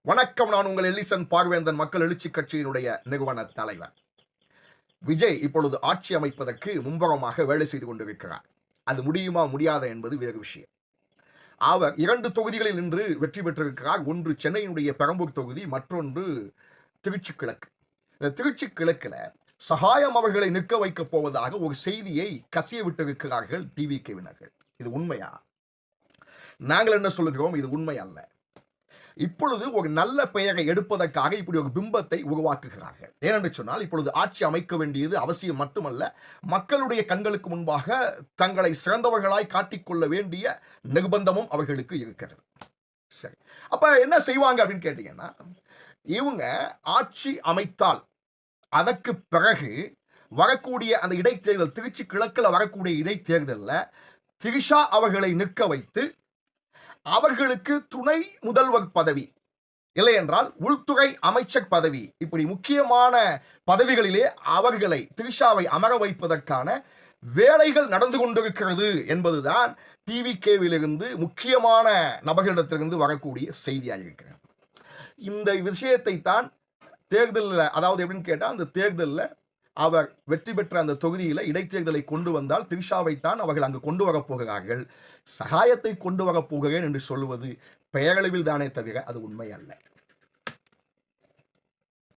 வணக்கம். நான் உங்கள் எல்லிசன் பார்வேந்தன், மக்கள் எழுச்சி கட்சியினுடைய நிறுவன தலைவர். விஜய் இப்பொழுது ஆட்சி அமைப்பதற்கு மும்பரமாக வேலை செய்து கொண்டிருக்கிறார். அது முடியுமா முடியாதா என்பது வேறு விஷயம். அவர் 2 தொகுதிகளில் நின்று வெற்றி பெற்றிருக்கிறார். ஒன்று சென்னையினுடைய பெரம்பூர் தொகுதி, மற்றொன்று திருச்சி கிழக்கு. இந்த திருச்சி கிழக்குல சகாயம் அவர்களை நிற்க வைக்கப் போவதாக ஒரு செய்தியை கசிய விட்டிருக்கிறார்கள் டிவிகேவினர்கள். இது உண்மையா? நாங்கள் என்ன சொல்லுகிறோம்? இது உண்மை அல்ல. இப்பொழுது ஒரு நல்ல பெயரை எடுப்பதற்காக இப்படி ஒரு பிம்பத்தை உருவாக்குகிறார்கள். ஏனென்று சொன்னால், இப்பொழுது ஆட்சி அமைக்க வேண்டியது அவசியம் மட்டுமல்ல, மக்களுடைய கண்களுக்கு முன்பாக தங்களை சிறந்தவர்களாய் காட்டிக்கொள்ள வேண்டிய நிர்பந்தமும் அவர்களுக்கு இருக்கிறது. சரி, அப்ப என்ன செய்வாங்க அப்படின்னு கேட்டீங்கன்னா, இவங்க ஆட்சி அமைத்தால் அதற்கு பிறகு வரக்கூடிய அந்த இடைத்தேர்தல், திருச்சி கிழக்கில் வரக்கூடிய இடைத்தேர்தலில் திரிஷா அவர்களை நிற்க வைத்து அவர்களுக்கு துணை முதல்வர் பதவி, இல்லை என்றால் உள்துறை அமைச்சர் பதவி, இப்படி முக்கியமான பதவிகளிலே அவர்களை, திரிஷாவை அமர வைப்பதற்கான வேலைகள் நடந்து கொண்டிருக்கிறது என்பதுதான் டிவிகேவிலிருந்து முக்கியமான நபர்களிடத்திலிருந்து வரக்கூடிய செய்தியாக இருக்கிறது. இந்த விஷயத்தை தான் தேர்தலில், அதாவது எப்படின்னு கேட்டால், அந்த தேர்தலில் அவர் வெற்றி பெற்ற அந்த தொகுதியில் இடைத்தேர்தலை கொண்டு வந்தால் திரிஷாவைத்தான் அவர்கள் அங்கு கொண்டு வரப் போகிறார்கள். சகாயத்தை கொண்டு வரப் போகிறேன் என்று சொல்லுவது பெயரளவில் தானே தவிர அது உண்மை அல்ல.